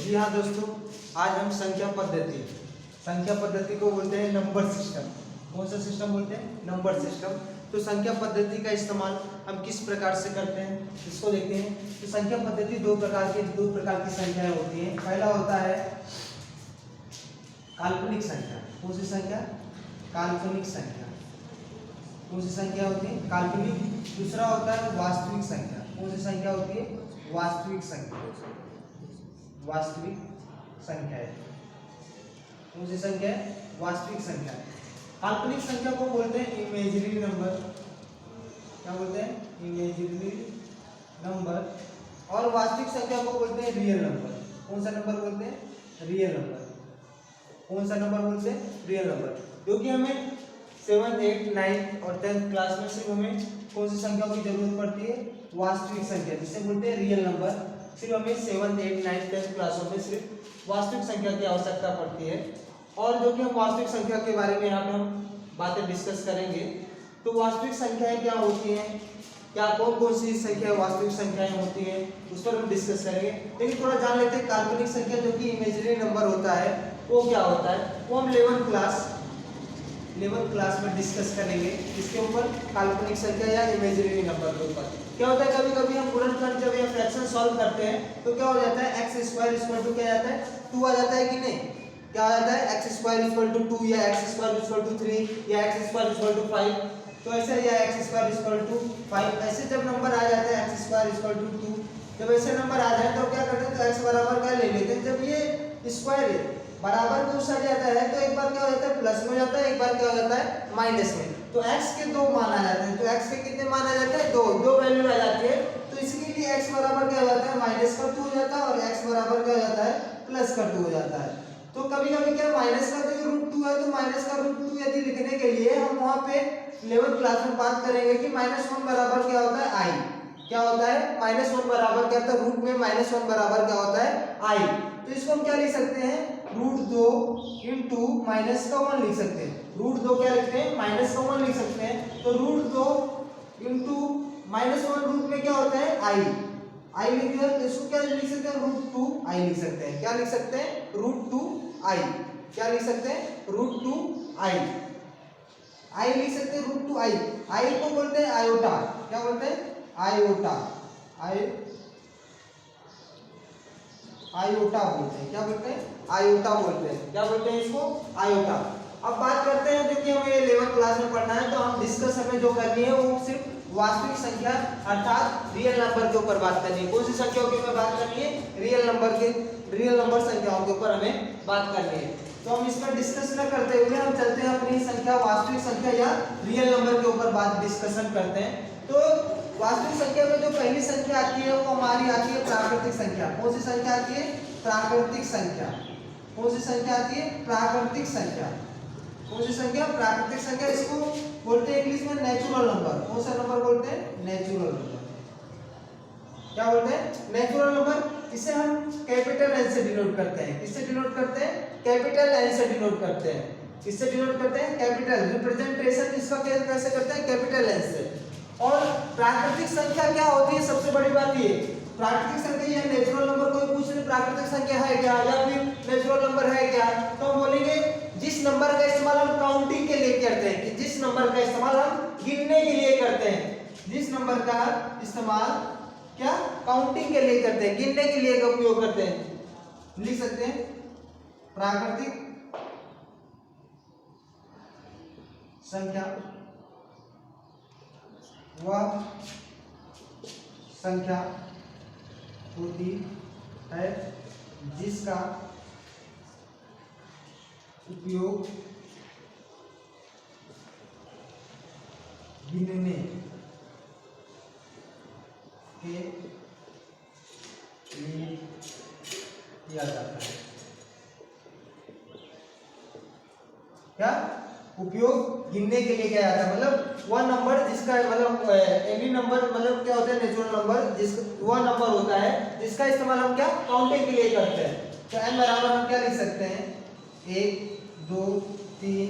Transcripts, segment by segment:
जी हाँ दोस्तों, आज हम संख्या पद्धति को बोलते हैं नंबर सिस्टम। कौन सा सिस्टम बोलते हैं? Number system. तो संख्या पद्धति का इस्तेमाल हम किस प्रकार से करते हैं इसको देखते हैं। तो संख्या पद्धति दो प्रकार की संख्याएं होती हैं। पहला होता है काल्पनिक संख्या। कौन सी संख्या? काल्पनिक संख्या। कौन सी संख्या होती है? काल्पनिक। दूसरा होता है वास्तविक संख्या। कौन सी संख्या होती है? वास्तविक संख्या। वास्तविक संख्या है। कौन सी संख्या है? वास्तविक संख्या। काल्पनिक संख्या को बोलते हैं इमेजिनरी नंबर। क्या बोलते हैं? Imaginary number. और वास्तविक संख्या को बोलते हैं रियल नंबर। कौन सा नंबर बोलते हैं? Real number. कौन सा नंबर बोलते हैं? Real number. क्योंकि हमें 7th 8th 9th और 10th क्लास में सिर्फ हमें कौन सी संख्या की जरूरत पड़ती है? वास्तविक संख्या, जिसे बोलते हैं रियल नंबर। सिर्फ हमें 7th 8th 9th 10th क्लासों में सिर्फ वास्तविक संख्या की आवश्यकता पड़ती है। और जो कि हम वास्तविक संख्या के बारे में यहाँ पे हम बातें डिस्कस करेंगे। तो वास्तविक संख्याएं क्या होती हैं, क्या कौन कौन सी संख्या वास्तविक संख्याएं होती हैं, उस पर हम डिस्कस करेंगे। लेकिन थोड़ा जान लेते हैं काल्पनिक संख्या जो कि इमेजिनरी नंबर होता है वो क्या होता है। वो हम 11th क्लास में डिस्कस करेंगे इसके ऊपर, काल्पनिक संख्या या इमेजिनरी नंबर के ऊपर। क्या होता है, कभी कभी हम गुणनखंड जब या फ्रैक्शन सॉल्व करते हैं तो क्या हो जाता है, x स्क्वायर इक्वल टू क्या आता है? 2 आ जाता है कि नहीं? क्या आ जाता है? x स्क्वायर इक्वल टू 2 या x स्क्वायर इक्वल टू 3 या x स्क्वायर इक्वल टू 5। तो ऐसे या x स्क्वायर इक्वल टू 5 ऐसे जब नंबर आ जाते हैं x स्क्वायर इक्वल टू 2, जब ऐसे नंबर आ जाए तो क्या करते हैं, तो x बराबर क्या ले लेते हैं। जब ये स्क्वायर बराबर में उछल जाता है तो एक बार क्या हो जाता है, प्लस में हो जाता है, एक बार क्या हो जाता है, माइनस में। तो x के 2 मान आ जाते हैं। तो x के कितने मान आ जाते हैं? 2 वैल्यू आ जाती है। तो इसके लिए x बराबर क्या हो जाता है, माइनस का 2 हो जाता है, और x बराबर क्या हो जाता है, प्लस का 2 हो जाता है। तो कभी कभी क्या माइनस का जो √2 है, तो माइनस का √2 यदि लिखने के लिए हम वहां पे 11th क्लास में बात करेंगे कि -1 बराबर क्या होता है, i। क्या होता है? -1 बराबर क्या होता है, रूट में -1 बराबर क्या होता है, i। तो इसको हम क्या लिख सकते हैं, √2 इंटू माइनस का 1 लिख सकते हैं। √2 क्या लिखते हैं, माइनस का 1 लिख सकते हैं। तो √2 इंटू -1 रूट में क्या होता है, i लिख दिया। तो इसको क्या लिख सकते हैं, √2i लिख सकते हैं। क्या लिख सकते हैं, √2i। क्या लिख सकते हैं, √2i। i लिख सकते हैं, √2i। i को बोलते हैं आयोटा। क्या बोलते हैं? आयोटा। आयोटा बोलते हैं। क्या बोलते हैं? आयोटा बोलते हैं। क्या बोलते हैं इसको? आयोटा। अब बात करते हैं जो कि हमें 11th क्लास में पढ़ना है, तो हम डिस्कस हमें जो करनी है वो सिर्फ वास्तविक संख्या अर्थात रियल नंबर के ऊपर बात करनी है। कौन सी संख्याओं के ऊपर बात करनी है? रियल नंबर संख्याओं के ऊपर हमें बात करनी है। तो हम इसमें डिस्कस न करते हुए हम चलते हैं अपनी संख्या, वास्तविक संख्या या रियल नंबर के ऊपर बात डिस्कशन करते हैं। तो वास्तविक संख्या में जो पहली संख्या आती है वो हमारी आती है प्राकृतिक संख्या। कौन सी संख्या आती है? प्राकृतिक संख्या। कौन सी संख्या आती है? प्राकृतिक संख्या। कौन सी संख्या? प्राकृतिक संख्या। इसको बोलते हैं इंग्लिश में नेचुरल नंबर। कौन सा नंबर बोलते हैं? Natural number. क्या बोलते हैं? Natural number. इसे हम कैपिटल एन से डिनोट करते हैं। किससे डिनोट करते हैं? कैपिटल एन से डिनोट करते हैं। किससे डिनोट करते हैं? कैपिटल। रिप्रेजेंटेशन इसका कैसे करते हैं? कैपिटल एन से। और प्राकृतिक संख्या क्या होती है? सबसे बड़ी बात ये, प्राकृतिक संख्या या नेचुरल नंबर, कोई पूछ ले प्राकृतिक संख्या है क्या या फिर नेचुरल नंबर है क्या, तो हम बोलेंगे जिस नंबर का इस्तेमाल हम काउंटिंग के लिए करते हैं, कि जिस नंबर का इस्तेमाल हम गिनने के लिए करते हैं, जिस नंबर का इस्तेमाल क्या काउंटिंग के लिए करते हैं, गिनने के लिए का उपयोग करते हैं, लिख सकते हैं प्राकृतिक संख्या वह संख्या होती है जिसका उपयोग गिनने के लिए किया जाता है। क्या उपयोग गिनने के लिए किया जाता है? मतलब वह नंबर जिसका मतलब एनी नंबर मतलब क्या होता है, नेचुरल नंबर जिस वह नंबर होता है जिसका इस्तेमाल हम क्या काउंटिंग के लिए करते हैं। तो n बराबर हम क्या लिख सकते हैं, 1 2 3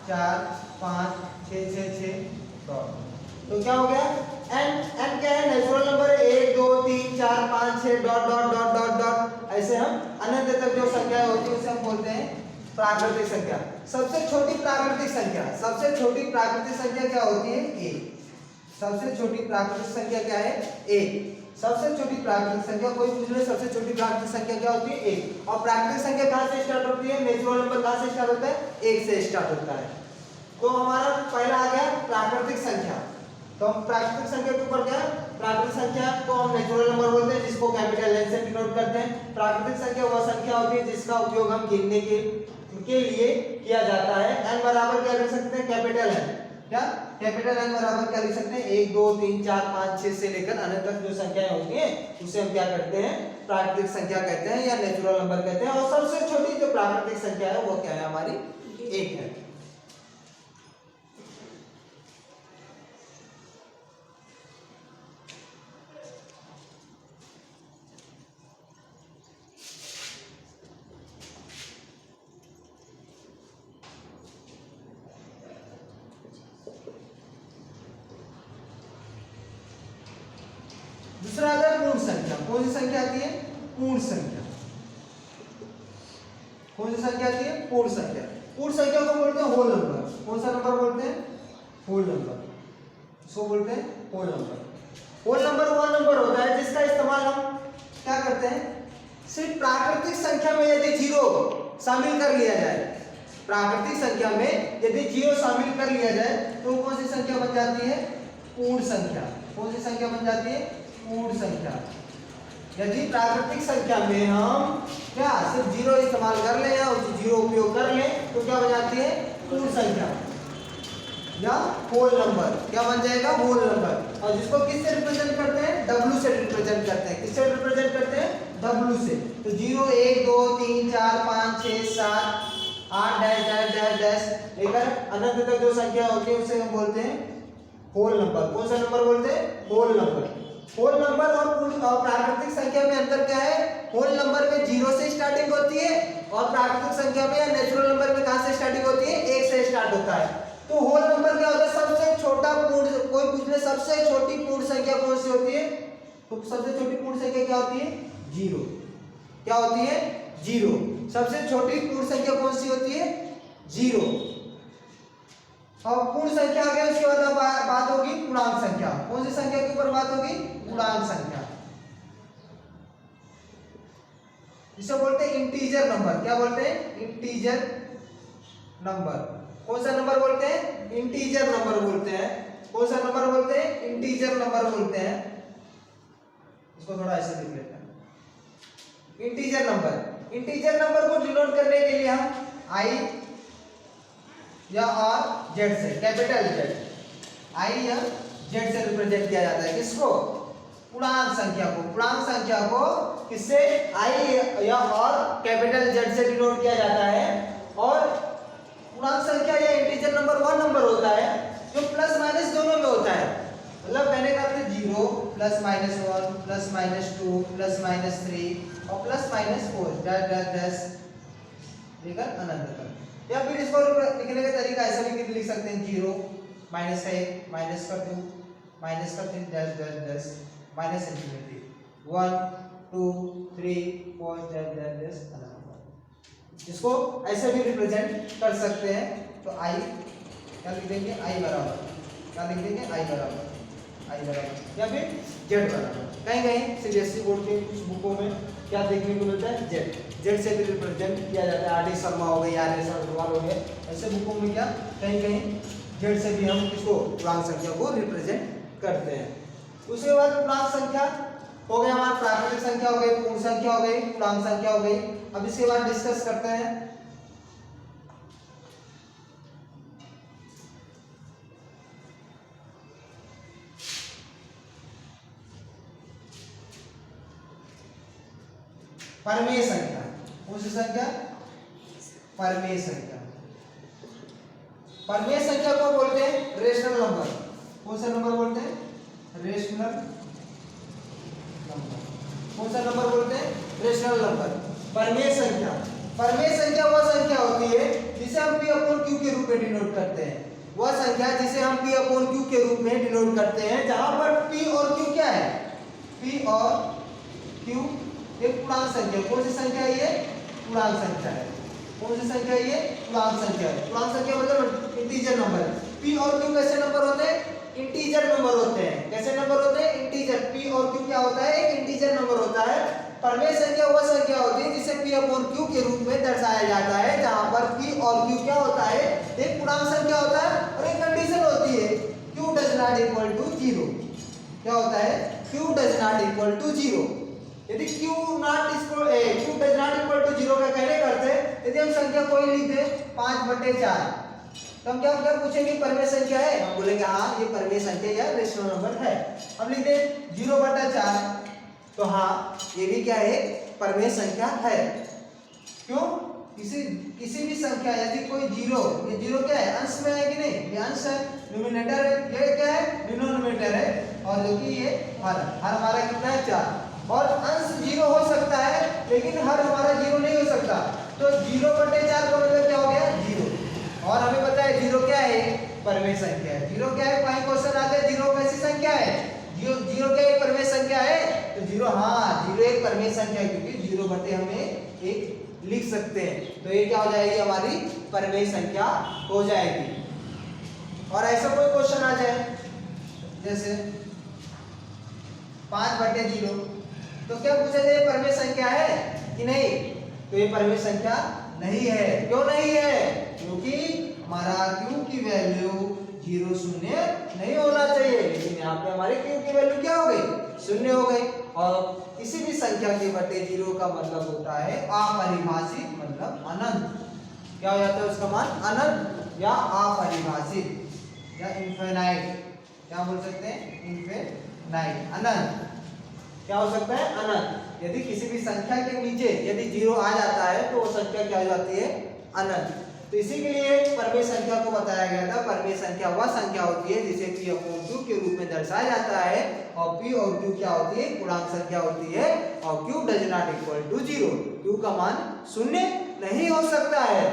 4 5 6 6 6 डॉट। तो क्या हो गया, n क्या है, नेचुरल नंबर है। 1 2 3 4 5 6 dot dot dot dot dot ऐसे हम अनंत तक जो संख्याएं होती है उसे हम बोलते हैं प्राकृतिक संख्या। सबसे छोटी प्राकृतिक संख्या, सबसे छोटी प्राकृतिक संख्या क्या होती है? एक। सबसे छोटी प्राकृतिक संख्या क्या है? एक। सबसे छोटी प्राकृतिक संख्या, कोई पूछ ले सबसे छोटी प्राकृतिक संख्या क्या होती है? एक। और प्राकृतिक संख्या कहां से स्टार्ट होती है? नेचुरल नंबर कहां से स्टार्ट होता है? एक से स्टार्ट होता है। तो हमारा पहला आ गया प्राकृतिक संख्या। तो हम प्राकृतिक संख्या के ऊपर क्या? प्राकृतिक संख्या को हम नेचुरल नंबर बोलते हैं, जिसको कैपिटल एन से डिनोट करते हैं। प्राकृतिक संख्या वह संख्या होती है जिसका उपयोग हम गिनने के लिए किया जाता है। n बराबर क्या लिख सकते हैं? Capital N. क्या कैपिटल एन बराबर क्या लिख सकते हैं? 1 2 3 4 5 6 से लेकर अनंत तक जो संख्याएं होती हैं उसे हम क्या कहते हैं? प्राकृतिक संख्या कहते हैं या नेचुरल नंबर कहते हैं। और सबसे छोटी जो प्राकृतिक संख्या है वो क्या है? हमारी एक है। दूसरा आता है पूर्ण संख्या। कौन सी संख्या आती है? पूर्ण संख्या। कौन सी संख्या आती है? पूर्ण संख्या। पूर्ण संख्या को बोलते हैं होल नंबर। कौन सा नंबर बोलते हैं? Whole number. इसको बोलते हैं होल नंबर। होल नंबर वह नंबर होता है जिसका इस्तेमाल हम क्या करते हैं? सिर्फ प्राकृतिक संख्या में यदि जीरो शामिल कर लिया जाए, प्राकृतिक संख्या में यदि जीरो शामिल कर लिया जाए तो कौन सी संख्या बन जाती है? पूर्ण संख्या। कौन सी संख्या बन जाती है? पूर्ण संख्या। यदि प्राकृतिक संख्या में हम क्या सिर्फ जीरो इस्तेमाल कर लें या उस जीरो उपयोग कर लें तो क्या बन जाती है? पूर्ण संख्या या होल नंबर। क्या बन जाएगा? Whole number. और जिसको किससे रिप्रेजेंट करते हैं? W से रिप्रेजेंट करते हैं। किससे रिप्रेजेंट करते हैं? W से। तो 0 1 2 3 4 5 6 7 8 डैश डैश डैश डैश लेकर अनंत तक जो संख्या होती है उसे हम बोलते हैं होल नंबर। कौन सा नंबर बोलते हैं? Whole number. होल नंबर और पूर्ण और प्राकृतिक संख्या में अंतर क्या है? होल नंबर में 0 से स्टार्टिंग होती है और प्राकृतिक संख्या में या नेचुरल नंबर में कहां से स्टार्टिंग होती है? 1 से स्टार्ट होता है। तो होल नंबर क्या होता है? सबसे छोटा पूर्ण। कोई पूछ ले सबसे छोटी पूर्ण संख्या कौन सी होती है? तो सबसे छोटी पूर्ण संख्या क्या होती है? 0। क्या होती है? 0। सबसे छोटी पूर्ण संख्या कौन सी होती है? 0। और पूर्ण संख्या आ गया, उसके बाद बात होगी पूर्णांक संख्या। कौन सी संख्या के ऊपर बात होगी? पूर्णांक संख्या, जिसे बोलते हैं इंटीजर नंबर। क्या बोलते हैं? Integer number. कौन सा नंबर बोलते हैं? इंटीजर नंबर बोलते हैं। कौन सा नंबर बोलते हैं? इंटीजर नंबर बोलते हैं। इसको थोड़ा ऐसे लिख लेते हैं, इंटीजर नंबर। इंटीजर नंबर को डिनोट करने के लिए हम आई या आर जेड से, कैपिटल जेड आई या जेड से रिप्रेजेंट किया जाता है। किसको? पूर्णांक संख्या को। पूर्णांक संख्या को किससे? आई या आर कैपिटल जेड से डिनोट किया जाता है। और पूर्णांक संख्या या इंटीजर नंबर वह नंबर होता है जो प्लस माइनस दोनों में होता है। मतलब कहने का अर्थ 0 plus minus 1 plus minus 2 plus minus 3 और plus minus 4 dash dash dash लेकर अनंत तक। या फिर इसको लिखने का तरीका ऐसा भी लिख सकते हैं 0 माइनस का 1 माइनस का 2 माइनस का 3 dash dash dash minus infinity 1 2 3 4 dash dash dash अनंत। इसको ऐसे भी रिप्रेजेंट कर सकते हैं। तो आई क्या लिख देंगे? आई बराबर क्या लिख देंगे? आई बराबर या फिर जेड बराबर। कहीं कहीं सीबीएसई बोर्ड के कुछ बुकों में क्या देखने को मिलता है? जेड से भी रिप्रेजेंट किया जाता है। आर.डी. शर्मा हो गए, आर एस अग्रवाल हो गए, ऐसे बुकों में क्या कहीं कहीं जेड से भी हम किसको? पूर्णांक संख्या को रिप्रेजेंट करते हैं। उसके बाद पूर्णांक संख्या हो गया हमारा, प्राकृतिक संख्या हो गई, पूर्ण संख्या हो गई, पूर्णांक संख्या हो गई। अब इसके बाद डिस्कस करते हैं परमेय संख्या। कौन सी संख्या? परमेय संख्या। परमेय संख्या को बोलते हैं रेशनल नंबर। कौन सा नंबर बोलते हैं? Rational number. कौन सा नंबर बोलते हैं? Rational number. परमेय संख्या। परमेय संख्या वह संख्या होती है जिसे हम P अपॉन Q के रूप में डिनोट करते हैं। वह संख्या जिसे हम P अपॉन Q के रूप में डिनोट करते हैं, जहां पर P और Q क्या है? P और Q एक पूर्णांक संख्या। कौन सी संख्या है ये? पूर्णांक संख्या है। कौन सी संख्या है ये? पूर्णांक संख्या है। पूर्णांक संख्या मतलब इंटीजर नंबर है। p और q कैसे नंबर होते हैं? इंटीजर नंबर होते हैं। कैसे नंबर होते हैं? इंटीजर। p और q क्या होता है? एक इंटीजर नंबर होता है। परमेय संख्या वह संख्या होती है जिसे p अपॉन q के रूप में दर्शाया जाता है, जहां पर p और q क्या होता है? एक पूर्णांक संख्या होता है और एक कंडीशन होती है q does not equal to 0। क्या होता है? q does not equal to 0। यदि q does not equal to 0 का कहने करते, यदि हम संख्या कोई लिख दे 5/4, तो हम क्या पूछेंगे? परमेय संख्या है? हम बोलेंगे हाँ ये परमेय संख्या या रेशनल नंबर है। हम लिख दे 0/4, तो हाँ ये भी क्या है? परमेय संख्या है। क्यों? किसी भी संख्या यदि कोई 0, ये 0 क्या है? अंश में है कि नहीं? ये अंश है, न्यूमरेटर है, ये क्या है? डिनोमिनेटर है, और जो कि ये हर हमारा कितना है? 4। और अंश 0 हो सकता है लेकिन हर हमारा 0 नहीं हो सकता, तो 0/4 का मतलब क्या हो गया? 0। और हमें पता है 0 क्या है? परमेय संख्या है। 0 क्या है? कहीं क्वेश्चन आता है 0 कैसी संख्या है? 0 क्या एक परमेय संख्या है? तो 0, हाँ 0 एक परमेय संख्या है, क्योंकि 0 बटे हमें 1 लिख सकते हैं। तो ये क्या हो जाएगी? हमारी परमेय संख्या हो जाएगी। और ऐसा कोई क्वेश्चन आ जाए जैसे 5/0, तो क्या पूछा जाए? परमेय संख्या है कि नहीं? तो ये परमेय संख्या नहीं है। क्यों नहीं है? क्योंकि हमारा q की वैल्यू 0 शून्य नहीं होना चाहिए, लेकिन यहाँ पे हमारे q की वैल्यू क्या हो गई? शून्य हो गई। और किसी भी संख्या के बटे 0 का मतलब होता है अपरिभाषित, मतलब अनंत। क्या हो जाता है उसका मान? अनंत या अपरिभाषित या इनफिनाइट। क्या बोल सकते हैं? इनफिनाइट, अनंत। क्या हो सकता है? अनंत। यदि किसी भी संख्या के नीचे यदि 0 आ जाता है तो वो संख्या क्या हो जाती है? अनंत। तो इसी के लिए परमेय संख्या को बताया गया था। परमेय संख्या वह संख्या होती है जिसे p अपॉन q के रूप में दर्शाया जाता है, और p और q क्या होती है? पूर्णांक संख्या होती है, और q does not equal to 0। q का मान शून्य नहीं हो सकता है।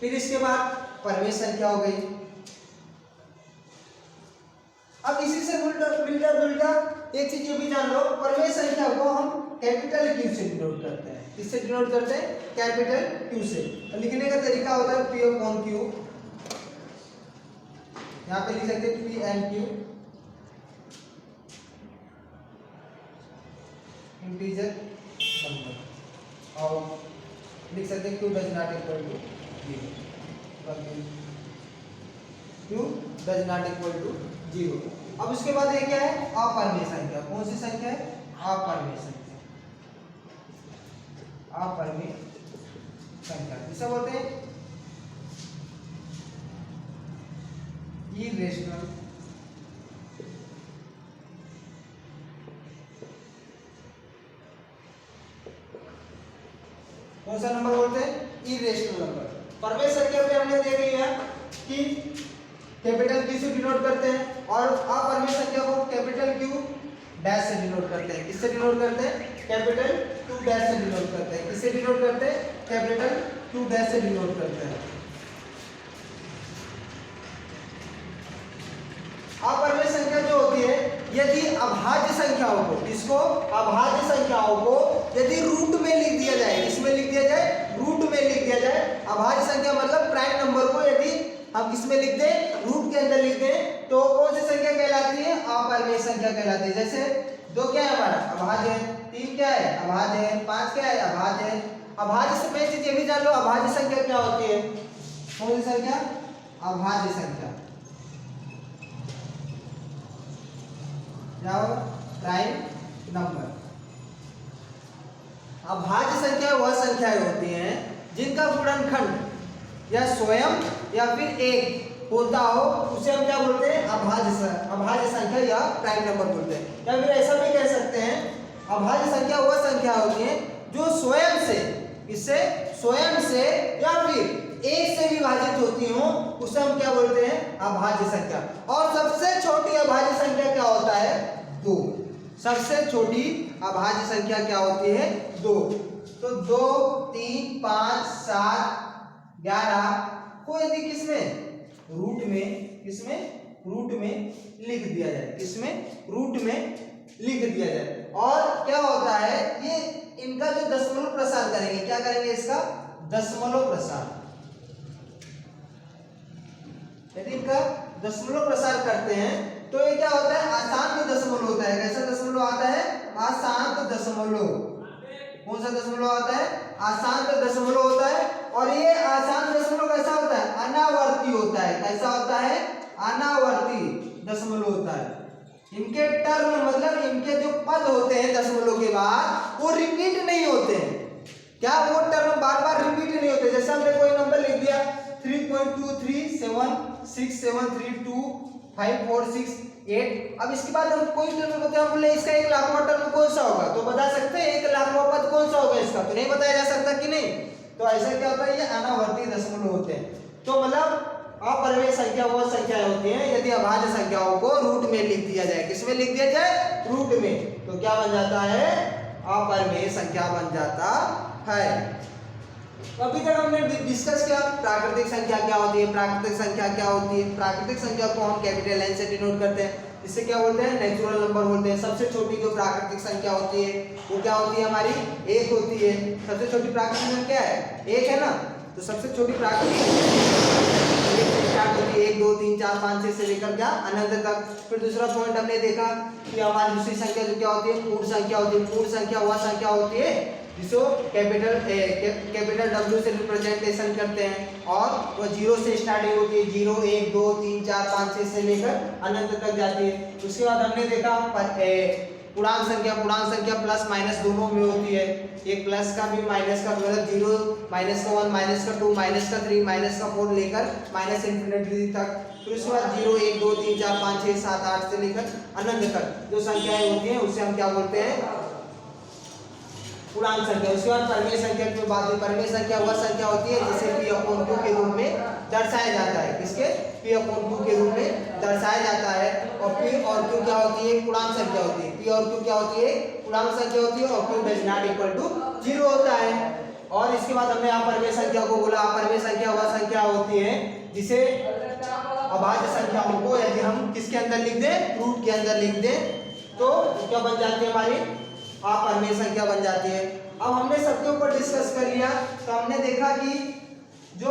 फिर इसके बाद परमेय संख्या हो गई। अब इसी से मिलता जुलता एक चीज ये भी जान लो, परमेय संख्या को हम कैपिटल Q से डिनोट करते हैं। किससे डिनोट करते हैं? कैपिटल Q से। तो लिखने का तरीका होता है P अपॉन Q। यहाँ पे लिख सकते हैं P and Q, integer number, और लिख सकते हैं Q does not equal to 0। Q does not equal to 0। अब उसके बाद ये क्या है? अपरमेय संख्या। कौन सी संख्या है? अपरमेय संख्या। अपरमेय संख्या जिसे बोलते हैं इरेशनल कौन सा नंबर बोलते हैं? Irrational number. परमेय संख्या पे हमने देख लिया कि कैपिटल Q से डिनोट करते हैं, और अपरमेय संख्या को कैपिटल Q डैश से डिनोट करते हैं। किससे डिनोट करते हैं? कैपिटल Q डैश से डिनोट करते हैं। किससे डिनोट करते हैं? कैपिटल Q डैश से डिनोट करते हैं। अपरमेय संख्या जो होती है, यदि अभाज्य संख्याओं को, इसको अभाज्य संख्याओं को यदि रूट में लिख दिया जाए, इसमें लिख दिया जाए, रूट में लिख दिया जाए। अभाज्य संख्या मतलब प्राइम नंबर को यदि हम किसमें लिख दें? रूट के अंदर लिख दें, तो कौन सी संख्या कहलाती है? अपरमेय संख्या कहलाती है। जैसे 2 क्या है हमारा? अभाज्य है। 3 क्या है? अभाज्य है। 5 क्या है? अभाज्य है। अभाज्य से मैं चीज ये भी जान लो, अभाज्य संख्या क्या होती है? कौन सी संख्या? अभाज्य संख्या या प्राइम नंबर। अभाज्य संख्या वह संख्याएं होती हैं जिनका गुणनखंड या स्वयं या फिर एक होता हो, उसे हम क्या बोलते हैं? अभाज्य संख्या या प्राइम नंबर बोलते हैं। या फिर ऐसा भी कह सकते हैं, अभाज्य संख्या वह संख्या होती है जो स्वयं से, इससे स्वयं से या फिर एक से विभाजित होती हो, उसे हम क्या बोलते हैं? अभाज्य संख्या। और सबसे छोटी अभाज्य संख्या क्या होता है? 2। सबसे छोटी अभाज्य संख्या क्या होती है? 2। तो 2, 3, 5, 7, 11 को यदि किसमें? रूट में, किसमें? रूट में लिख दिया जाए। किसमें? रूट में लिख दिया जाए। और क्या होता है ये इनका जो दशमलव प्रसार करेंगे, क्या करेंगे इसका दशमलव प्रसार। यदि इनका दशमलव प्रसार करते हैं तो ये क्या होता है आशांत दशमलव होता है। कैसा दशमलव आता है आशांत दशमलव। कौन सा दशमलव आता है आशांत दशमलव होता है। और ये आशांत दशमलव कैसा होता है अनावर्ती होता है। कैसा होता है अनावर्ती दशमलव होता है। इनके टर्म मतलब इनके जो पद होते हैं दशमलव के बाद वो रिपीट नहीं होते हैं। क्या वो टर्म बार बार रिपीट नहीं होते। जैसे हमने कोई नंबर लिख दिया 3.23767325468। अब इसके बाद हम कोई टर्म बताया, हम बोले इसका 1 लाखवां टर्म कौन सा होगा, तो बता सकते हैं 1 लाखवां पद कौन सा होगा इसका, तो नहीं बताया जा सकता कि नहीं। तो ऐसा क्या होता है ये अनावर्ती दशमलव होते हैं। तो मतलब अपरिमेय संख्या वो संख्याएं होती हैं यदि अभाज्य संख्याओं को रूट में लिख दिया जाए। किसमें लिख दिया जाए रूट में, तो क्या बन जाता है अपरिमेय संख्या बन जाता है। तो अभी तक हमने डिस्कस किया प्राकृतिक संख्या क्या होती है, प्राकृतिक संख्या क्या होती है। प्राकृतिक संख्या को हम कैपिटल एन से डिनोट करते हैं। इसे क्या बोलते हैं नेचुरल नंबर बोलते हैं। सबसे छोटी जो प्राकृतिक संख्या होती है वो क्या होती है हमारी 1 होती है। सबसे छोटी प्राकृतिक संख्या क्या है 1 है ना। तो सबसे छोटी प्राकृतिक स्टार्ट होती है 1 2 3 4 5 6 से लेकर क्या अनंत तक। फिर दूसरा पॉइंट हमने देखा कि हमारी दूसरी संख्या जो क्या होती है पूर्ण संख्या होती है। पूर्ण संख्या वह संख्या होती है जिसको कैपिटल W से रिप्रेजेंटेशन करते हैं और वो 0 से स्टार्टिंग होती है। 0 1 2 3 4 5 6 से लेकर अनंत तक जाती है। उसके बाद हमने देखा पूर्णांक संख्या प्लस माइनस दोनों में होती है। एक प्लस का भी माइनस का मतलब 0 माइनस का 1 माइनस का 2 माइनस का 3 माइनस का 4 लेकर माइनस इन्फिनिटी तक। फिर उसके बाद 0 1 2 3 4 5 6 7 8 से लेकर अनंत तक जो संख्याएं होती हैं उसे हम क्या बोलते हैं पूर्णांक संख्या। उसके बाद परिमेय संख्या की बात है। परिमेय संख्या वह संख्या होती है जिसे P/Q के रूप में दर्शाया जाता है। किसके P/Q के रूप में दर्शाया जाता है। और P और Q क्या होती है पूर्णांक संख्या होती है। P और Q क्या होती है पूर्णांक संख्या होती है और Q does not equal to 0 होता है। और इसके बाद हमने अपरिमेय संख्या को बोला। अपरिमेय संख्या वह संख्या होती है जिसे अभाज्य संख्याओं को यदि हम किसके अंदर लिख दें रूट के अंदर लिख दें तो क्या बन जाती है हमारी अपरिमेय संख्या बन जाती है। अब हमने सबके ऊपर डिस्कस कर लिया। तो हमने देखा कि जो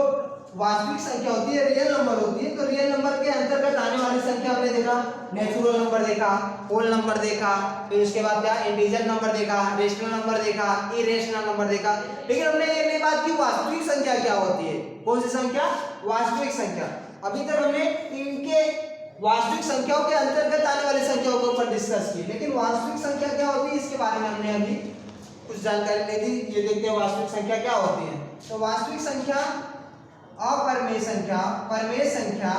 वास्तविक संख्या होती है रियल नंबर होती है। तो रियल नंबर के अंतर्गत आने वाली संख्या हमने देखा नेचुरल नंबर देखा, होल नंबर देखा, फिर उसके बाद क्या इंटीजर नंबर देखा, रेशनल नंबर देखा, इरेशनल नंबर देखा। लेकिन हमने ये नहीं बात की वास्तविक संख्या क्या होती है। कौन सी संख्या वास्तविक संख्या। अभी तक हमने इनके वास्तविक संख्याओं के अंतर्गत आने वाली संख्याओं के ऊपर डिस्कस की। लेकिन वास्तविक संख्या क्या होती है इसके बारे में हमने अभी कुछ जानकारी नहीं दी। ये देखते हैं वास्तविक संख्या क्या होती है। तो वास्तविक संख्या अपरिमेय संख्या परिमेय संख्या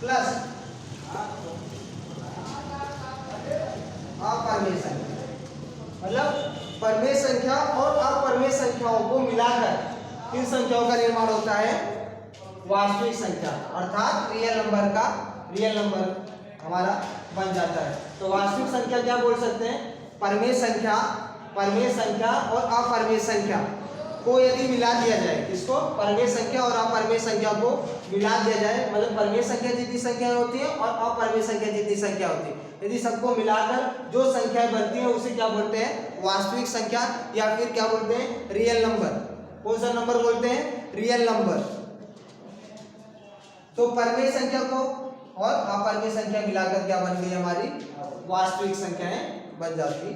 प्लस अपरिमेय संख्या मतलब परिमेय संख्या और अपरिमेय संख्याओं को मिलाकर किन संख्याओं का निर्माण होता है वास्तविक संख्या अर्थात रियल नंबर हमारा बन जाता है। तो वास्तविक संख्या क्या बोल सकते हैं परिमेय संख्या और अपरिमेय संख्या को यदि मिला दिया जाए। किसको परिमेय संख्या और अपरिमेय संख्या को मिला दिया जाए मतलब परिमेय संख्या जितनी संख्या होती है और अपरिमेय संख्या जितनी संख्या होती है यदि सबको मिलाकर जो संख्याएं बनती है उसे क्या बोलते हैं वास्तविक संख्या या फिर क्या बोलते हैं रियल नंबर। कौन सा नंबर बोलते हैं रियल नंबर। तो परिमेय संख्या को और अपरिमेय संख्या मिलाकर क्या बन गई हमारी वास्तविक संख्याएं बन जाती है।